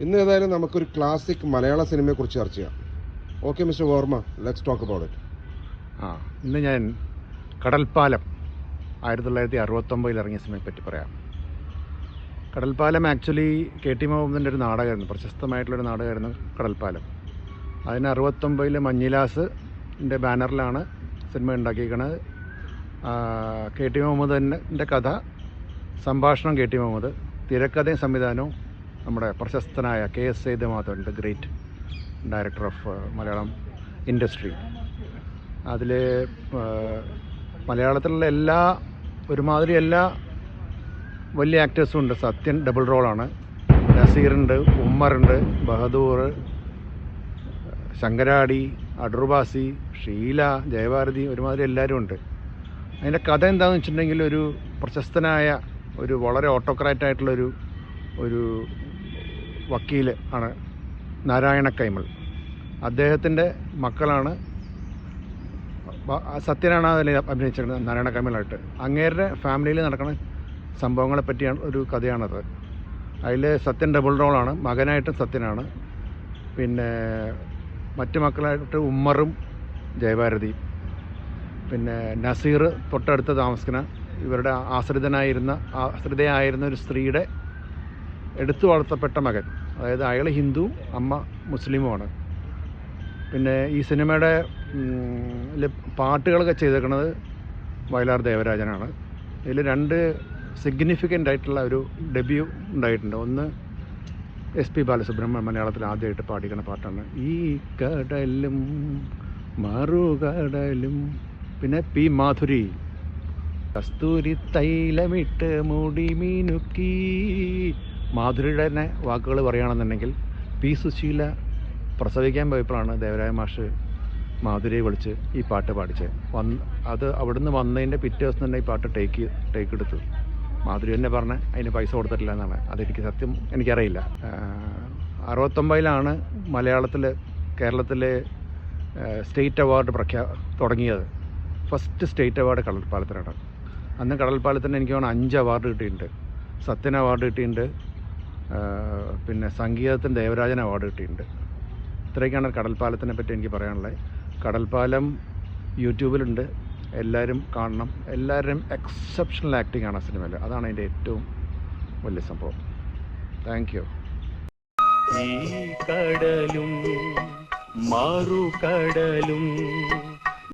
ഇന്ന് ഏതായാലും നമുക്കൊരു ക്ലാസിക് മലയാള സിനിമയെക്കുറിച്ച് ചർച്ച ചെയ്യാം. Okay mister Varma, let's talk about it. ഇന്ന് ഞാൻ കടൽപ്പാലം 1969 ഇറങ്ങിയ സിനിമയെപ്പറ്റി പറയാം. കടൽപ്പാലം ആക്ച്വലി കെ ടി മുഹമ്മദിൻ്റെ ഒരു നാടകമായിരുന്നു, പ്രശസ്തമായിട്ടുള്ളൊരു നാടകമായിരുന്നു കടൽപ്പാലം. അതിന് 69 മഞ്ഞിലാസിൻ്റെ ബാനറിലാണ് സിനിമ ഉണ്ടാക്കിയിരിക്കുന്നത്. കെ ടി മുഹമ്മദിൻ്റെ കഥ, സംഭാഷണം കെ ടി മുഹമ്മദ്, തിരക്കഥയും സംവിധാനവും നമ്മുടെ പ്രശസ്തനായ K S Sethumadhavan, the great director of Malayalam industry. അതിൽ മലയാളത്തിലുള്ള ഒരുമാതിരി എല്ലാ വലിയ ആക്ടേഴ്സും ഉണ്ട്. സത്യൻ ഡബിൾ റോളാണ്, നസീറുണ്ട്, ഉമ്മറുണ്ട്, ബഹദൂർ, ശങ്കരാടി, അടൂർബാസി, ഷീല, ജയഭാരതി, ഒരുമാതിരി എല്ലാവരും ഉണ്ട്. അതിൻ്റെ കഥ എന്താണെന്ന് വെച്ചിട്ടുണ്ടെങ്കിൽ, ഒരു പ്രശസ്തനായ ഒരു വളരെ ഓട്ടോക്രാറ്റായിട്ടുള്ളൊരു വക്കീൽ ആണ് നാരായണ കൈമൾ. അദ്ദേഹത്തിൻ്റെ മക്കളാണ് സത്യനാണ് അതിൽ അഭിനയിച്ചിരിക്കുന്നത്, നാരായണ കൈമളായിട്ട്. അങ്ങേരുടെ ഫാമിലിയിൽ നടക്കുന്ന സംഭവങ്ങളെ പറ്റിയാണ് ഒരു കഥയാണത്. അതിൽ സത്യൻ ഡബിൾ റോളാണ്, മകനായിട്ടും സത്യനാണ്, പിന്നെ മറ്റു മക്കളായിട്ട് ഉമ്മറും ജയഭാരതിയും, പിന്നെ നസീർ തൊട്ടടുത്ത് താമസിക്കുന്ന ഇവരുടെ ആശ്രിതയായിരുന്ന ഒരു സ്ത്രീയുടെ എടുത്തു വളർത്തപ്പെട്ട മകൻ. അതായത് അയാൾ ഹിന്ദുവും അമ്മ മുസ്ലിമുമാണ്. പിന്നെ ഈ സിനിമയുടെ പാട്ടുകളൊക്കെ ചെയ്തേക്കുന്നത് വയലാർ ദേവരാജനാണ്. ഇതിൽ 2 സിഗ്നിഫിക്കൻ്റ് ആയിട്ടുള്ള ഒരു ഡെബ്യൂ ഉണ്ടായിട്ടുണ്ട്. ഒന്ന് എസ് പി ബാലസുബ്രഹ്മണ്യം മലയാളത്തിൽ ആദ്യമായിട്ട് പാടിക്കുന്ന പാട്ടാണ് ഈ കടലും മറുകടലും. പിന്നെ പി മാധുരി, കസ്തൂരി തൈലമിട്ട് മുടി മീനുക്കി. മാധുരിയുടെ തന്നെ വാക്കുകൾ പറയുകയാണെന്നുണ്ടെങ്കിൽ, പി സുശീല പ്രസവിക്കാൻ പോയപ്പോഴാണ് ദേവരായ മാഷ് മാധുരിയെ വിളിച്ച് ഈ പാട്ട് പാടിച്ചത്. അത് അവിടുന്ന് വന്നതിൻ്റെ പിറ്റേ ദിവസം തന്നെ ഈ പാട്ട് ടേക്ക് എടുത്തു. മാധുരി തന്നെ പറഞ്ഞ് അതിന് പൈസ കൊടുത്തിട്ടില്ല എന്നാണ്. അതെനിക്ക് സത്യം എനിക്കറിയില്ല. 69 കേരളത്തിൽ സ്റ്റേറ്റ് അവാർഡ് തുടങ്ങിയത്. ഫസ്റ്റ് സ്റ്റേറ്റ് അവാർഡ് കടൽപ്പാലത്തിനാണ്. അന്ന് കടൽപ്പാലത്തിന് എനിക്ക് തോന്നുന്നു 5 അവാർഡ് കിട്ടിയിട്ടുണ്ട്. സത്യൻ അവാർഡ് കിട്ടിയിട്ടുണ്ട്, പിന്നെ സംഗീതത്തിന് ദേവരാജൻ അവാർഡ് കിട്ടിയിട്ടുണ്ട്. ഇത്രയൊക്കെയാണ് കടൽപ്പാലത്തിനെ പറ്റി എനിക്ക് പറയാനുള്ളത്. കടൽപ്പാലം യൂട്യൂബിലുണ്ട്, എല്ലാവരും കാണണം. എല്ലാവരുടെയും എക്സെപ്ഷണൽ ആക്ടിംഗ് ആണ് ആ സിനിമയിൽ. അതാണ് അതിൻ്റെ ഏറ്റവും വലിയ സംഭവം. Thank you. ഈ കടലും മറുകടലും